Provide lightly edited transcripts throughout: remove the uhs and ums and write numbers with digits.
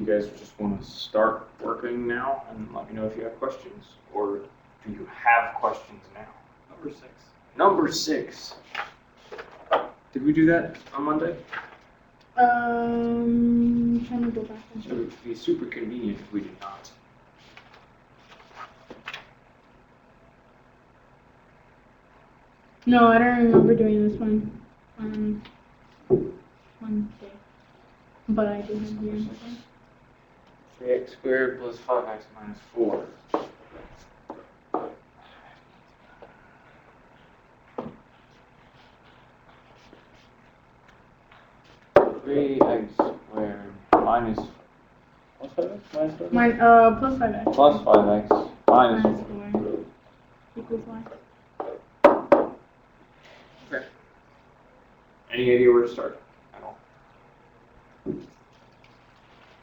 guys just want to start working now and let me know if you have questions, or do you have questions now? Number 6. Number 6. Did we do that on Monday? Trying to go back and It would be super convenient if we did not. No, I don't remember doing this one Wednesday. But I do have the answer. 3x squared plus 5x minus 4. Three x squared minus what's 5x minus 4? Plus 5x. Plus 5x minus 4. 4 equals y. Okay. Any idea where to start at all?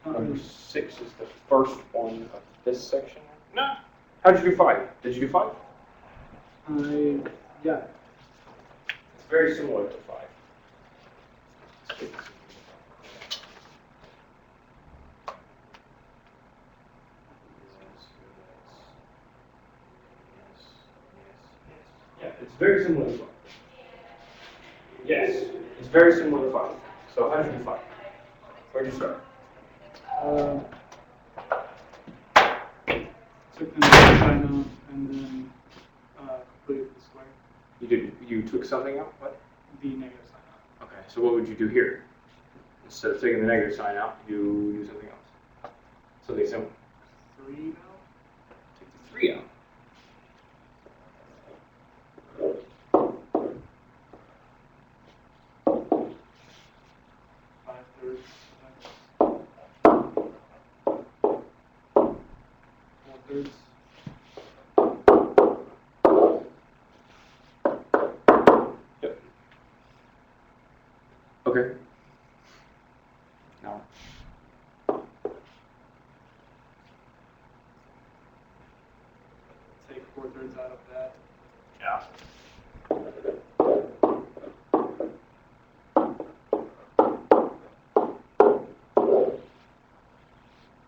Number 6 is the first one of this section. No. How'd you do 5? Did you do 5? Yeah. It's very similar to 5. Yeah, it's very similar to 5. Yes, it's very similar to 5. So how did you do 5? Where'd you start? Took the negative sign out and then completed the square. You took something out? What? The negative sign out. Okay, so what would you do here? Instead of taking the negative sign out, you do something else. Something similar. 3 now? Take the 3 out. Yep. Okay. Now. Take 4/3 out of that. Yeah.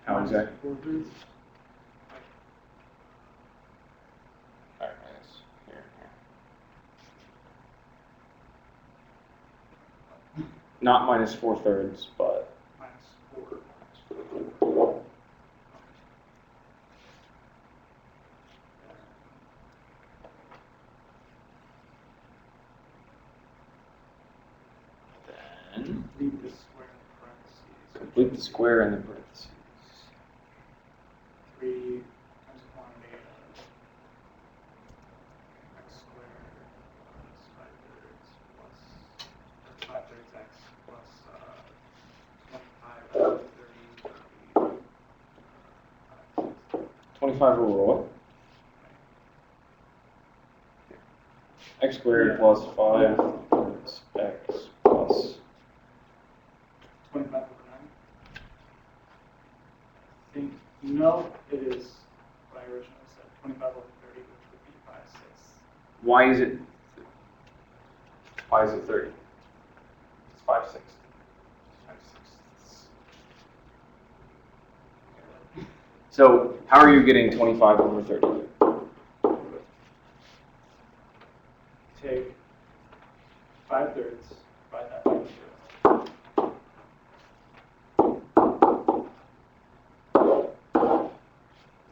How exactly? 4/3. Alright, minus here, here. Not minus 4/3, but Minus 4. then Leave the square in parentheses. complete the square in the parentheses. 3 times the quantity of x squared plus 5/3 x plus 25 over 30. 25 over what? X squared plus 5 is x plus 25 over 9. I think, no, it is what I originally said, 25 over 30, which would be 5/6. why is it 30? It's 5/6. 5/6. So how are you getting 25 over 30? Take 5/3 by that by 0.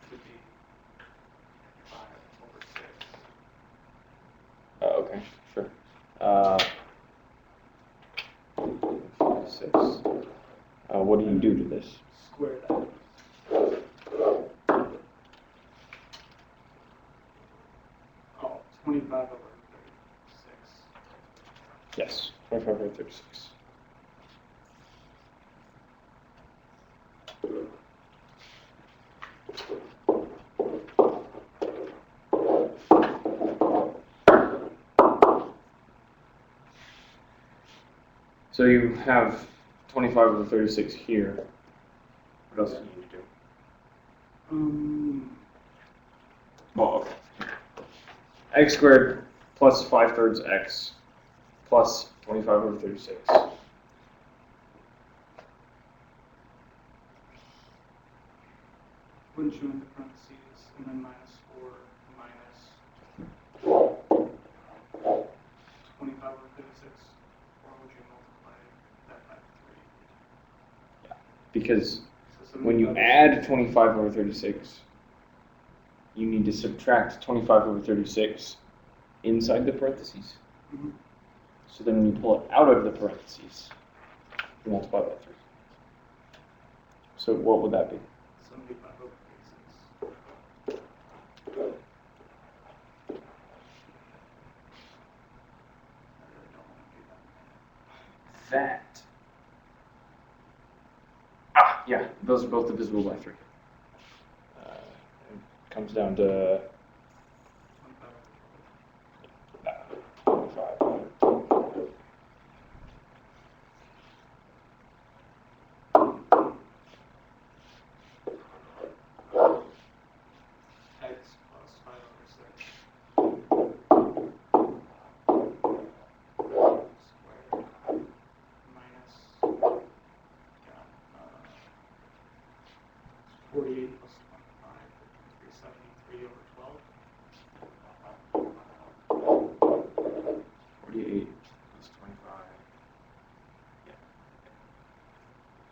Should be 5/6. Okay, sure. 5/6. What do you do to this? Square that. Oh, 25 over 36. Yes, 25 over 36. So you have 25 over 36 here. What else do you need to do? Well, okay. X squared plus 5/3 x plus 25 over 36. put you into parentheses, and then minus 4 minus 25 over 36, or would you multiply that by 3? Because So when you 75 add 25 over 36, you need to subtract 25 over 36 inside the parentheses. Mhm. So then when you pull it out of the parentheses, you multiply by 3. So what would that be? 75 over 36. I really don't want to do that. That. Yeah, those are both divisible by 3. It comes down to 25 over 25. X plus 5 over 6. Squared minus, 48 plus 25, 373 over 12. 48 plus 25. Yeah.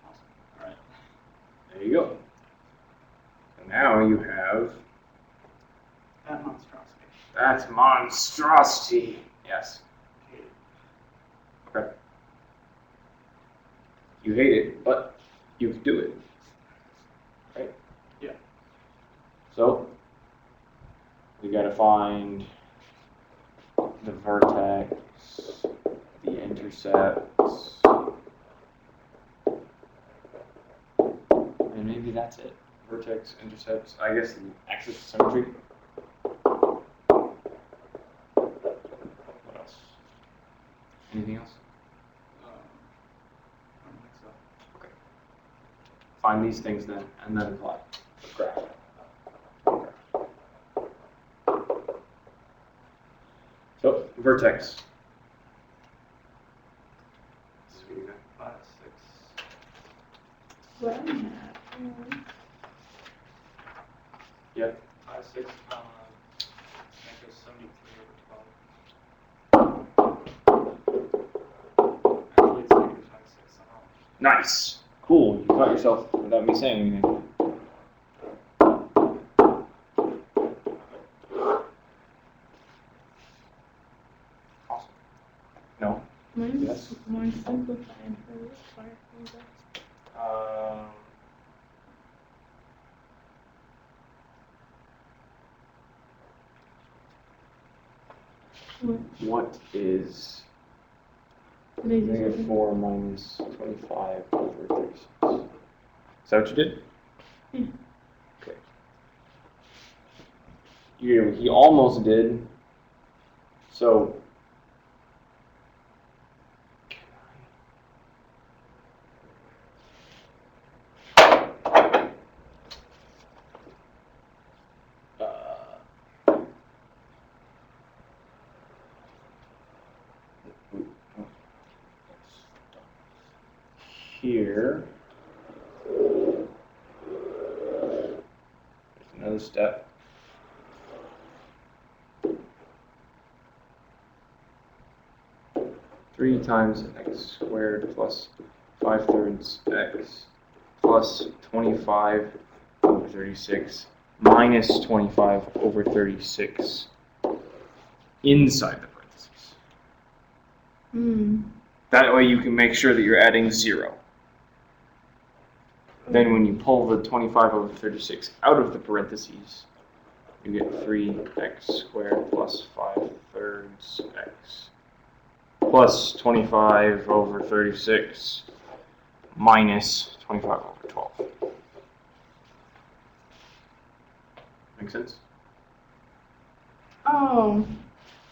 Awesome. All right. There you go. And now you have, That monstrosity. that's monstrosity. Yes. Okay. Okay. You hate it, but you can do it. Right? Yeah. So, we gotta find the vertex, the intercepts, and maybe that's it. Vertex, intercepts, I guess the axis of symmetry. What else? Anything else? I don't think so. Okay. Find these things then, and then apply. Graph. Okay. So, vertex. This is what you got. 5, 6. What am I at? Yep. 5, 6, negative 73 over 12. Actually, it's negative 26 somehow. Nice. Cool. You caught yourself without me saying anything. Awesome. No? Mine's Yes. more simplified for this part. What? What is They just negative 4 minus 25 over 36? Is that what you did? Yeah. Okay. He almost did. So. Here, there's another step. Three times x squared plus 5/3 x plus 25 over 36 minus 25 over 36 inside the parentheses. That way you can make sure that you're adding 0. Then when you pull the 25 over 36 out of the parentheses, you get 3x squared plus 5/3 x plus 25 over 36 minus 25 over 12. Make sense? Oh,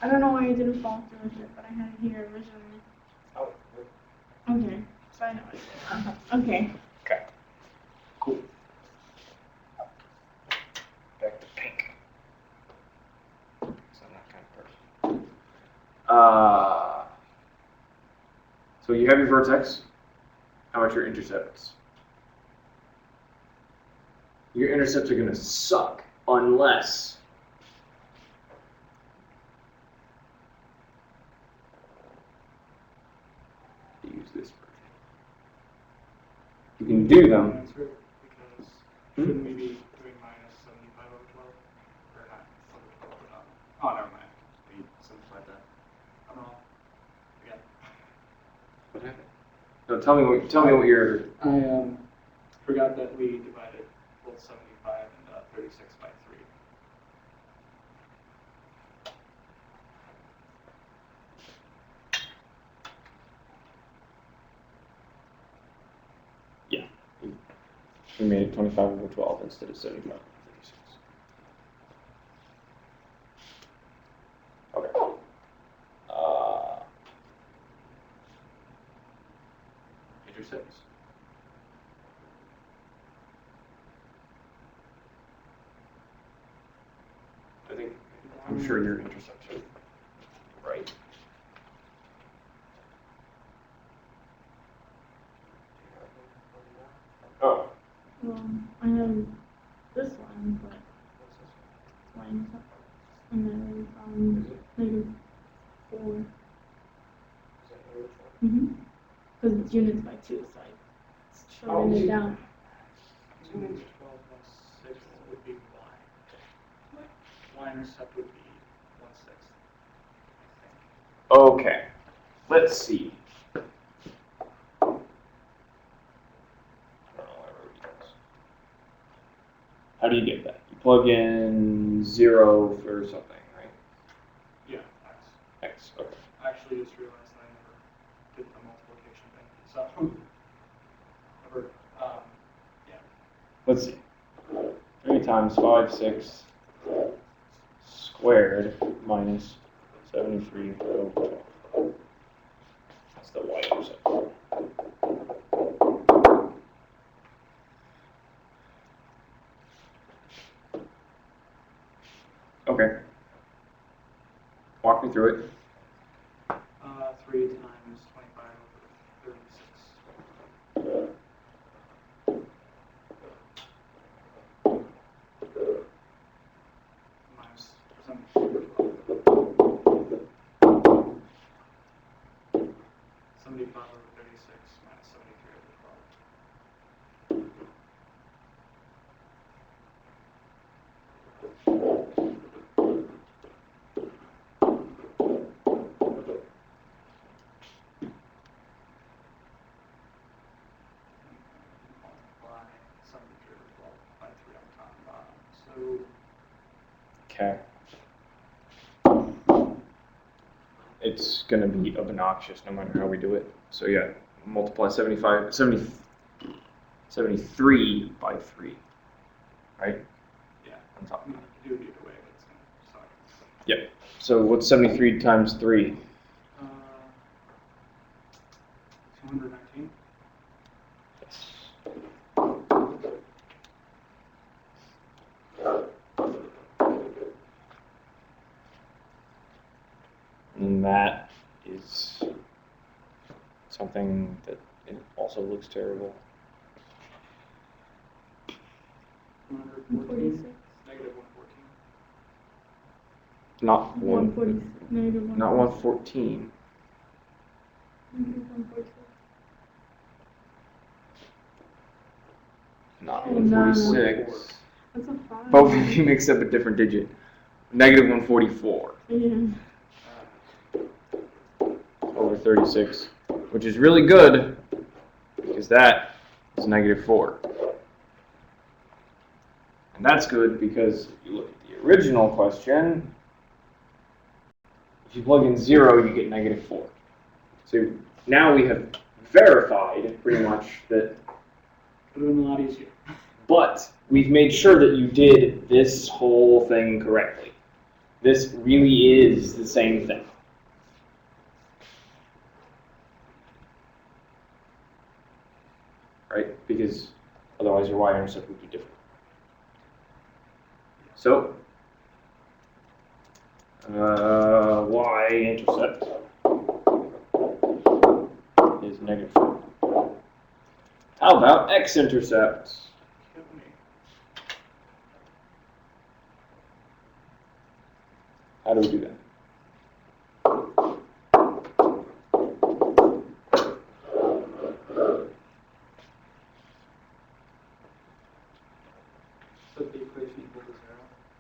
I don't know why I didn't follow through with it, but I had it here originally. Oh, Okay, so I know what I did. Okay. okay. Cool. Back to pink. So I'm not kind of person. So you have your vertex. How about your intercepts? your intercepts are going to suck unless you use this version. You can do them. Answer, because Hmm? shouldn't we be doing minus 75 over 12? Or not, over 12, but not. Oh, never mind. We simplified that. I'm wrong. Again. What happened? No, tell me what your. I forgot that we divided both 75 and 36 by 3. Yeah. We made it 25 over 12 instead of 75 over 36. Okay. Intercepts. I'm sure your intercepts are right. Oh. Well, I have this one, but minus up. And then negative 4. Because it's units by 2, so I shortened it down. 2 minus 12 plus 6 would be y. Y-intercept would be 1/6. Okay. Let's see. I don't know why I wrote these. How do you get that? You plug in 0 for something, right? Yeah, x. X. Okay. I actually just realized that I never did the multiplication thing. So, never, yeah. Let's see. 3 times 5, 6 squared minus 73 over 12. That's the y-intercept. Okay. Walk me through it. 3 times 25 over 36. Minus 73 over 12. 75 over 36 minus 73 over 12. Multiply 73 over 12 by 3 on top and bottom. So, Okay. It's going to be obnoxious no matter how we do it. So yeah, multiply 73 by 3, right? yeah, On top. you can do it either way, but it's going to suck. Yep. So what's 73 times 3? 219. Yes. And that is something that it also looks terrible. 114. Negative 114. Not one. 140, negative 1. Not 114. Negative 146. Not Oh, no. 146. That's a 5. Both of you mix up a different digit. Negative 144 Yeah. over 36, which is really good because that is negative 4. And that's good because if you look at the original question, if you plug in 0, you get negative 4. So now we have verified pretty much that, Could have been a lot easier. but we've made sure that you did this whole thing correctly. This really is the same thing. Right? Because otherwise your y-intercept would be different. So, y-intercept is negative 4. How about x-intercept? Kill me. How do we do that?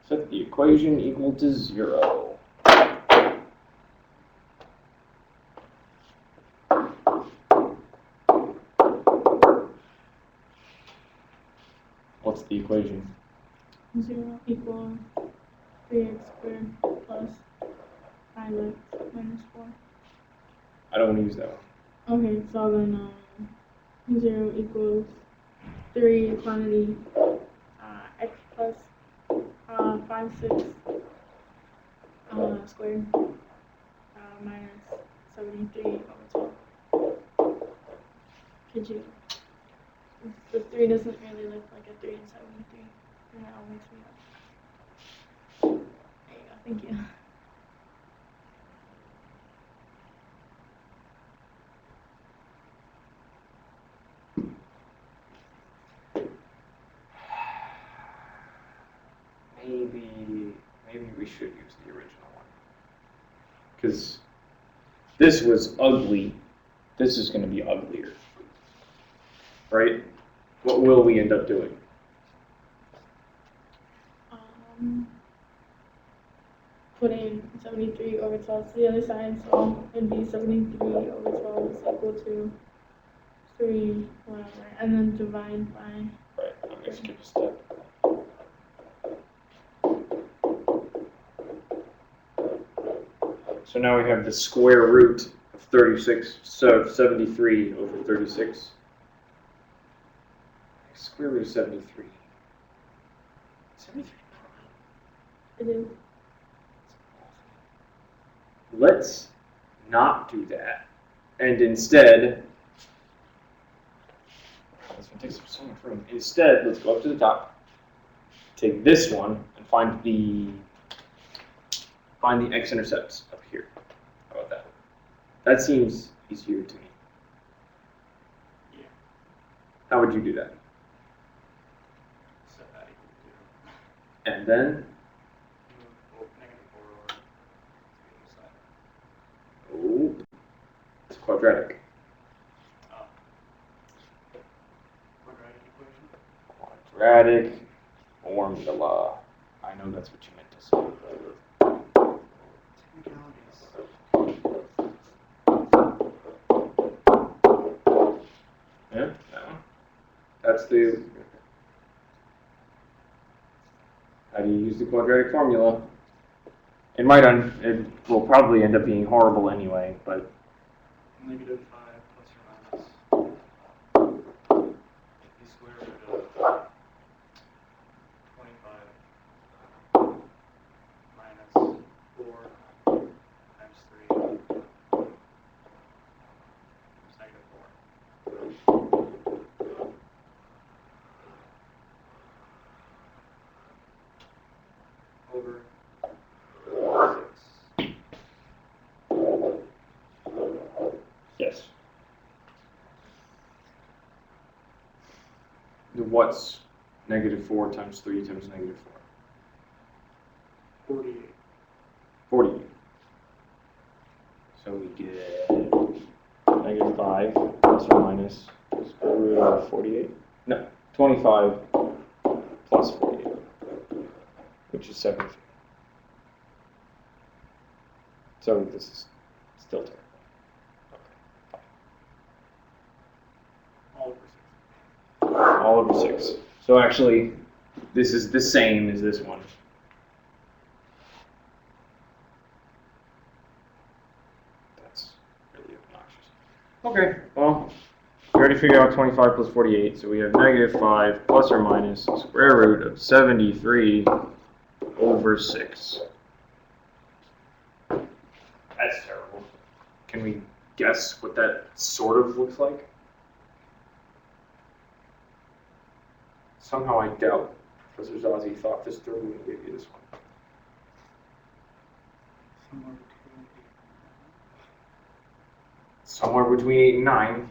Set the equation equal to 0. Set the equation equal to 0. What's the equation? 0 equals 3x squared plus 5x minus 4. I don't want to use that one. Okay, so then 0 equals 3 quantity x plus 5, 6 squared minus 73 over 12. Could you? The 3 doesn't really look like a 3 in 73. And that all makes me up. There you go, thank you. Maybe we should use the original one. Because this was ugly. This is going to be uglier. Right? What will we end up doing? Putting 73 over 12 to the other side, so it'd be 73 over 12 is equal to 3, whatever, and then divide by. Right, I'm going to skip a step. So now we have the square root of 36, so 73 over 36. Square root of 73. 73 prime. It is. Let's not do that. And instead, this one takes up so much room. Instead, let's go up to the top, take this one, and find the x-intercepts up here. How about that? That seems easier to me. Yeah. How would you do that? Set that equal to 0. And then, Move -4 over to the other side. oh, it's quadratic. Oh. Quadratic equation? Quadratic formula. I know that's what you meant to say. Technicalities. Yeah, that one. That's the. How do you use the quadratic formula? It will probably end up being horrible anyway, but -5 plus or minus the square root of 25 minus 4 times 3 times -4. Over 6. yes. What's -4 times 3 times -4? 48. 48. So we get -5 plus or minus square root of 48. No, 25 plus 48, which is 73. So this is still terrible. Okay, fine. All over 6. All over 6. So actually, this is the same as this one. That's really obnoxious. Okay, well, we already figured out 25 plus 48, so we have -5 plus or minus square root of 73 over 6. That's terrible. Can we guess what that sort of looks like? Somehow I doubt Professor Zazi thought this through when he gave you this one. Somewhere between 8 and 9. Somewhere between 8 and 9.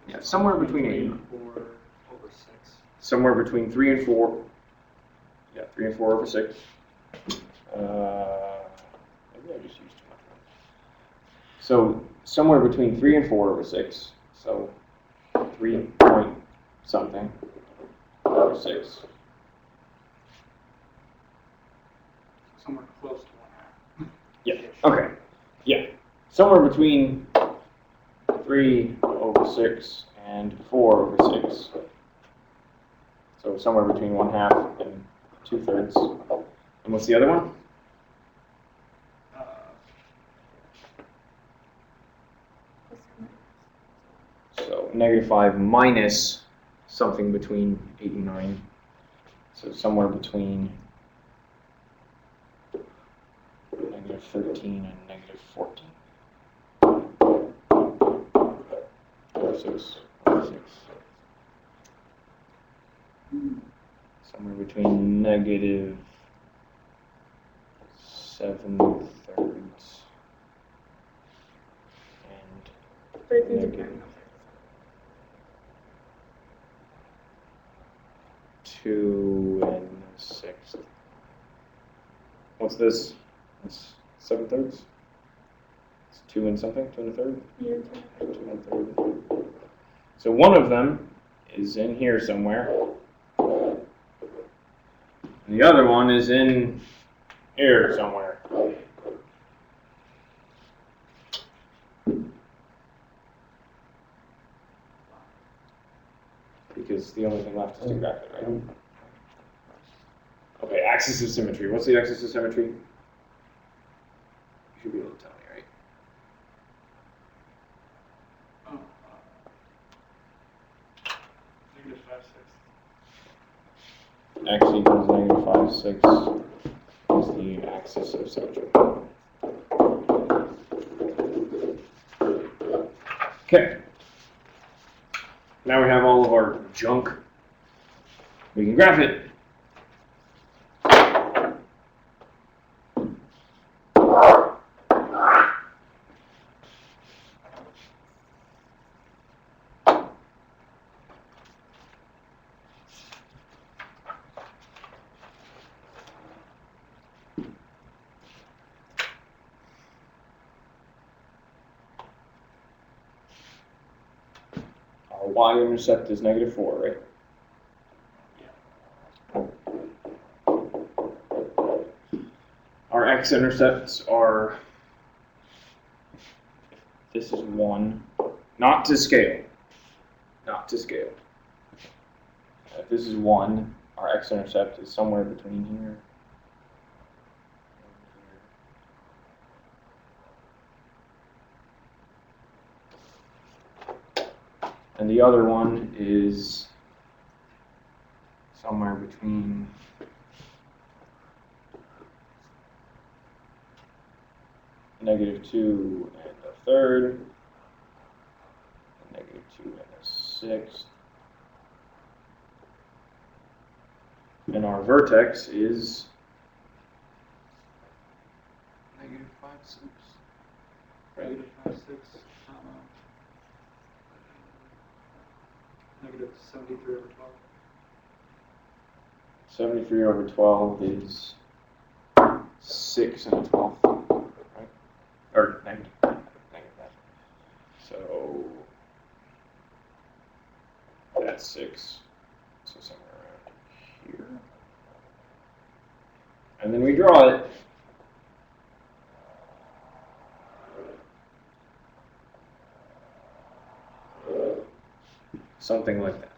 Yeah, somewhere between 8 and 9. 4 over 6. somewhere between 3 and 4. Yeah, 3 and 4 over 6. Maybe I just used too much. So somewhere between 3 and 4 over 6. So 3 point something over 6. Somewhere close to 1/2. Yeah. Okay. Yeah. Somewhere between 3 over 6 and 4 over 6. So somewhere between 1/2 and 2/3. And what's the other one? So -5 minus something between 8 and 9. So somewhere between -13 and -14. Or 6. Somewhere between -7/3 and 13's a negative prime number. 2 1/6. What's this? It's 7/3. It's 2 and something. 2 1/3. Yeah, 2 1/3. So one of them is in here somewhere. And the other one is in here somewhere. Because the only thing left is to graph it, right? Okay, axis of symmetry. What's the axis of symmetry? You should be able to tell me, right? Oh, -5/6. X equals -5/6 is the axis of symmetry. Okay. Now we have all of our junk. We can graph it. Our y-intercept is -4, right? Our x-intercepts are, this is 1, not to scale, not to scale. If this is 1, our x-intercept is somewhere between here and here. And the other one is somewhere between -2 1/3, and -2 1/6. And our vertex is -5/6. Right? -5/6, -73/12. 73/12 is 6 1/12, right? Or negative that. So that's 6. So somewhere around here. And then we draw it. Something like that.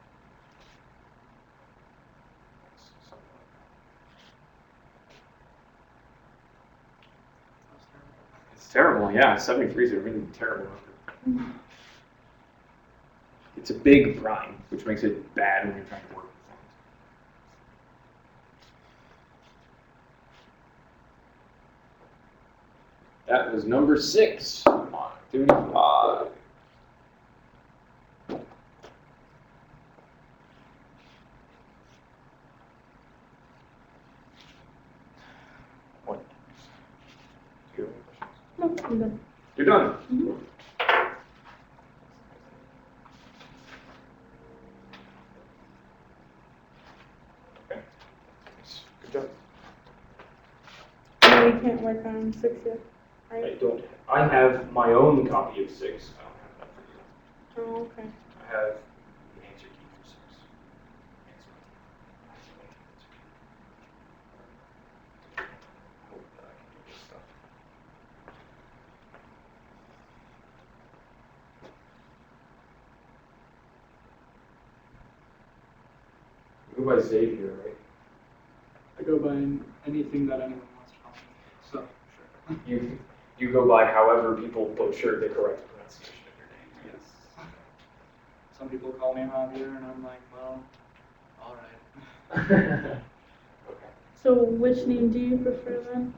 It's terrible, yeah. 73 is a really terrible number. It's a big prime, which makes it bad when you're trying to work with things. That was number 6 on activity 5. What? Do you have any questions? No, I'm done. You're done. Mhm. Good job. No, you can't work on 6 yet, I right? don't. I have my own copy of 6. I don't have that for you. Oh, okay. I have the answer key for 6. Answer key. I hope that I can do this stuff. You go by Xavier, right? I go by anything that anyone wants to call me. So, sure. You go by however people butcher the correct pronunciation of your name. Yes. Some people call me Javier, and I'm like, well, all right. Okay. So which name do you prefer then?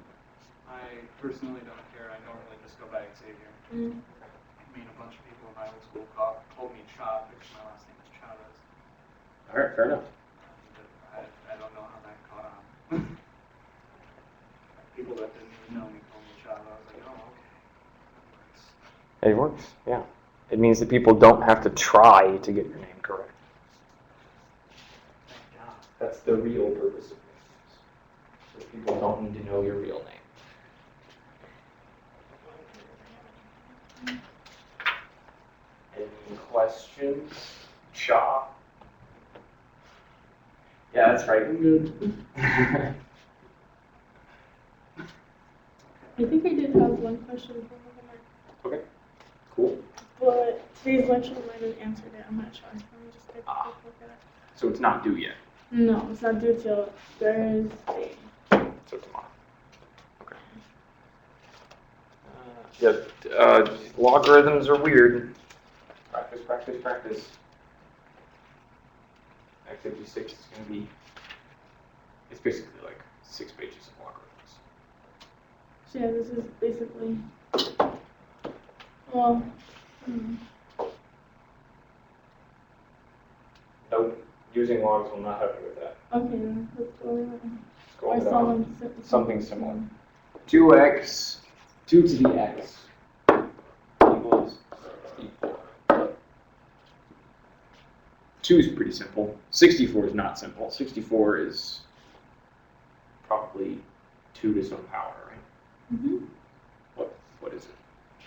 I personally don't care. I normally just go by Xavier. Mm. I mean, a bunch of people in my old school told me Chav because my last name is Chavez. All right, fair enough. I don't know how that caught on. People that didn't even know me called me Chav. I was like, oh, okay. It works, yeah. It means that people don't have to try to get your name correct. Thank God. That's the real purpose of names. So people don't need to know your real name. Any questions? Shaw? Yeah, that's right. I'm good. I think I did have one question from Okay, cool. but today's lecture might have answered it. I'm not sure. Let me just take a quick look at it. So it's not due yet. No, it's not due till Thursday. So tomorrow. Okay. Logarithms are weird. Practice, practice, practice. Activity 6 is going to be, it's basically like 6 pages of logarithms. So yeah, this is basically, well, Nope, using logs will not help you with that. okay, then let's go over it. Let's go Or over that. Something similar. 2x, 2 to the x equals 64. 2 is pretty simple. 64 is not simple. 64 is probably 2 to some power, right? Mm-hmm. What is it?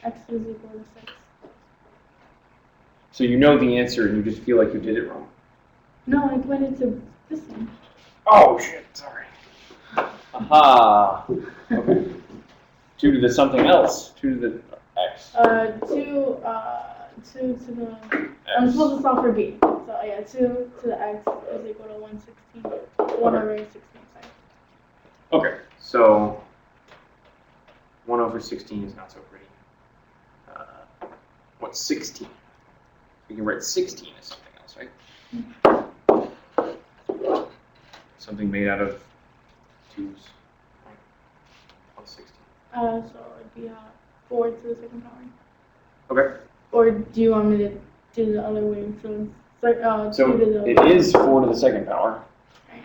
X is equal to 6. So you know the answer and you just feel like you did it wrong. No, I pointed to this one. Oh shit, sorry. Aha. Okay. 2 to the something else. 2 to the x. 2 to the, I'm supposed to solve for b. So yeah, 2 to the x is equal to 116. 1 over 16, sorry. Okay, so 1 over 16 is not so pretty. What's 16? We can write 16 as something else, right? Something made out of 2's. Right? What's 16? So it'd be 4 to the second power. Okay, Or do you want me to do the other way? So it's so 2 to the it is 4 to the second power, Right.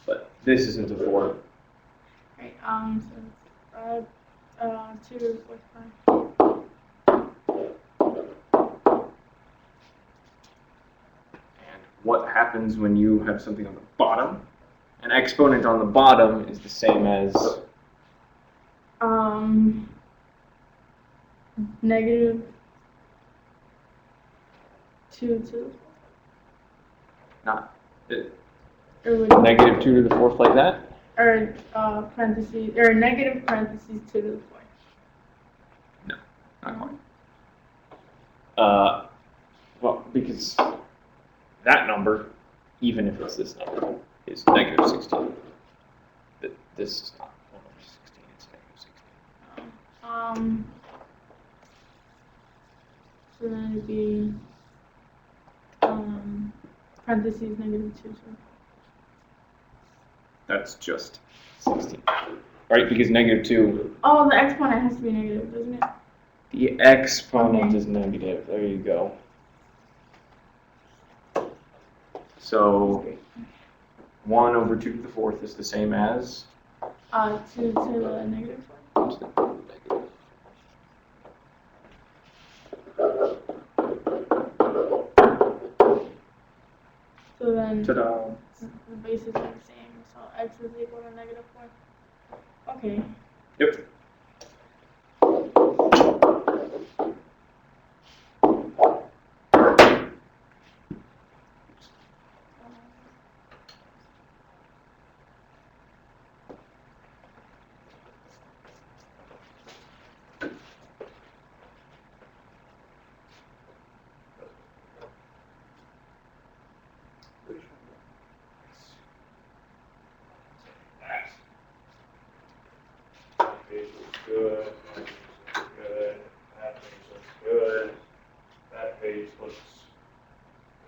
but this isn't a 4. Right. So it's 2 to the fourth power. And what happens when you have something on the bottom? An exponent on the bottom is the same as Negative 2 to not or would negative 2 to the 4th like that. or parentheses or negative parentheses 2 to the 4th. Not quite. Well, because that number, even if it's this number, is negative 16. But this is not 1 over 16, it's negative 16. So then it'd be parentheses negative 2. So. That's just 16. Right, because negative 2, Oh, the exponent has to be negative, doesn't it? the exponent Okay. is negative. There you go. So 1 over 2 to the 4th is the same as 2 to the negative 4. negative. So then Ta-da. the bases are the same. So x is equal to negative 4. Okay. Yep. That page looks good, that page looks good, that page looks good, that page looks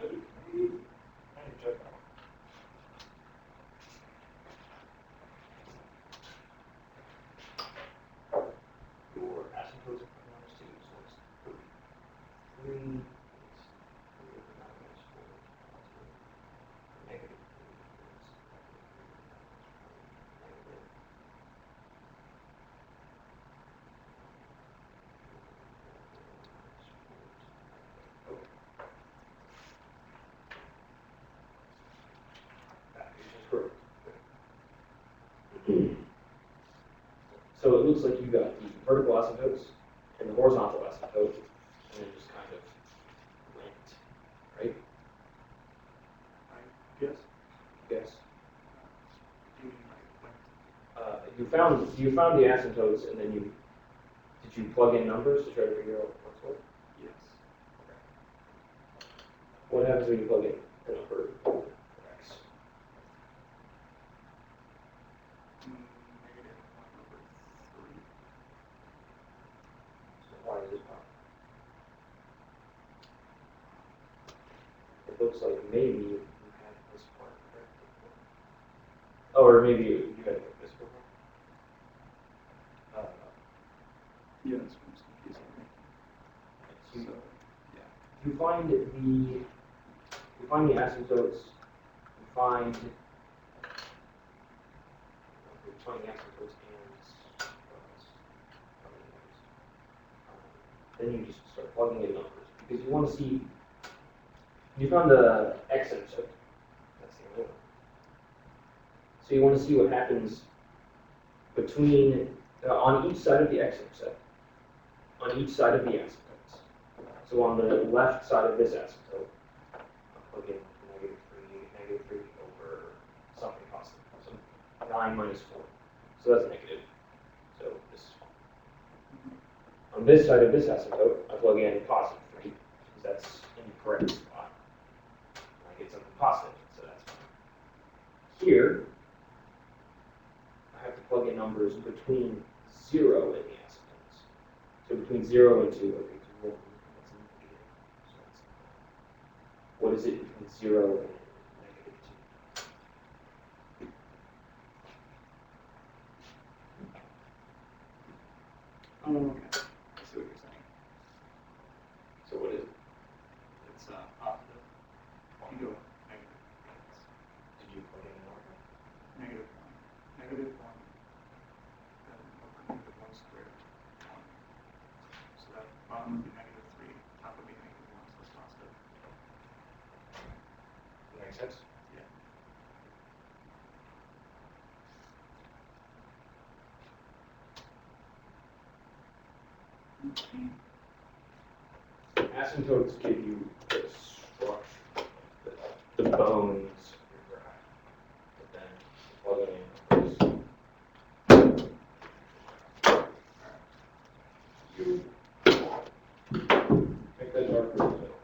good. I need to check that one. Your asymptotes are minus 2, so it's 3. Negative 3. That page is correct. So it looks like you got the vertical asymptotes and the horizontal asymptote, and then just kind of went, right? Yes. Yes. You found the asymptotes, and then did you plug in numbers to try to figure out what's what? Yes. Okay. What happens when you plug in the number for x? Negative 1/3. So why is this wrong? It looks like maybe you had this part correct before. Oh, or maybe you had this before. Yeah, that's what was confusing me. So, yeah. you find the asymptotes, you find the asymptotes and then you just start plugging in numbers because you want to see. You found the x-intercept. That's the other one. So you want to see what happens between on each side of the x-intercept, on each side of the asymptotes. So on the left side of this asymptote, I'll plug in negative 3 over something constant, so 9 minus 4. So that's negative. So this is fine. On this side of this asymptote, I plug in positive 3, because that's in the correct spot. I get something positive, so that's fine. Here, I have to plug in numbers between 0 and the asymptotes. So between 0 and 2, okay, 1, that's a negative. So that's what is it between 0 and negative 2? Oh, okay. I see what you're saying. So what is it? It's positive. You go negative. Did you plug in a number? Negative 1. Negative 1. Then negative 1 squared. 1. So that bottom would be negative 3. Top would be negative 1, so it's positive. Does that make sense? Yeah. Okay. Asymptotes give you the structure, the bones of your graph. But then plug it in numbers. You make that darker in the middle.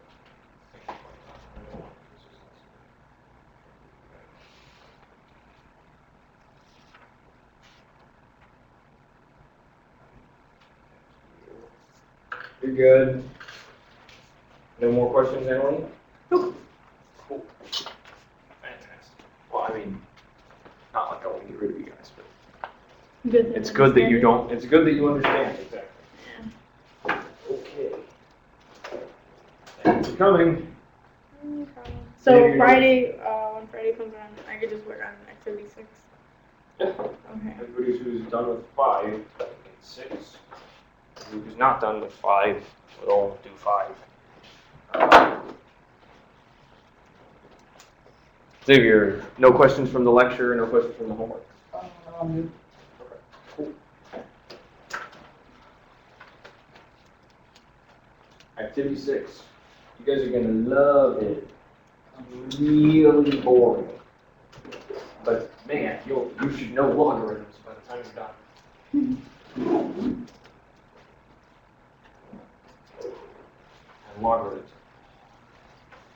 You're good. No more questions, Emily? Nope. Cool. Fantastic. Well, I mean, not like I want to get rid of you guys, but Good. It's good that you don't. It's good that you understand. exactly. Yeah. Okay. Thanks for coming. No problem. So Maybe- Friday, when Friday comes around, I could just work on activity 6. Yeah. Okay. Everybody who's done with 5, get 6. Who's not done with 5 will do 5. Xavier, no questions from the lecture, no questions from the homework. Activity 6. You guys are gonna love it. Really boring. But man, you should know logarithms by the time you're done. And logarithms.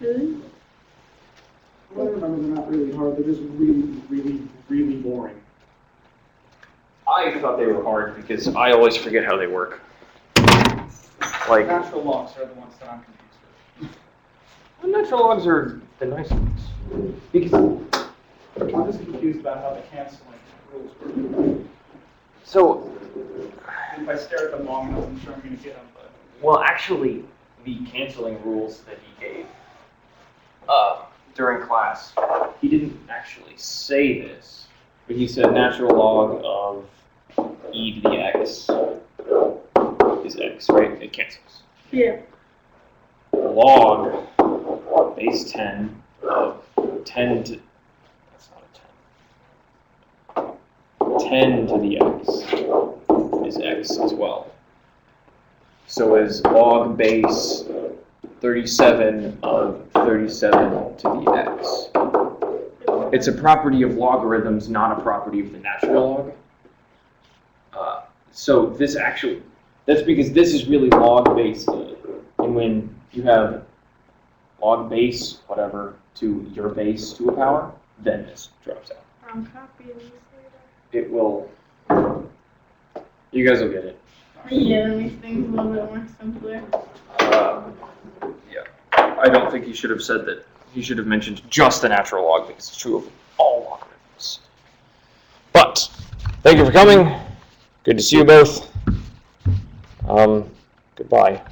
Really? Well, I remember they're not really hard, they're just really boring. I thought they were hard because I always forget how they work. Like, Natural logs are the ones that I'm confused with. the natural logs are the nice ones. Because, I'm just confused about how the canceling rules work. so, If I stare at them long enough, I'm sure I'm gonna get them, but. well, actually, the canceling rules that he gave during class, he didn't actually say this, but he said natural log of e to the x is x, right? It cancels. Yeah. Log base 10 of 10 to, that's not a 10, 10 to the x is x as well. So is log base 37 of 37 to the x. It's a property of logarithms, not a property of the natural log. So this actually, that's because this is really log base e. And when you have log base, whatever, to your base to a power, then this drops out. I'm copying this later. It will, you guys will get it. Yeah, that makes things a little bit more simpler. Yeah, I don't think he should have said that. He should have mentioned just the natural log because it's true of all logarithms. But, thank you for coming. Good to see you both. Goodbye.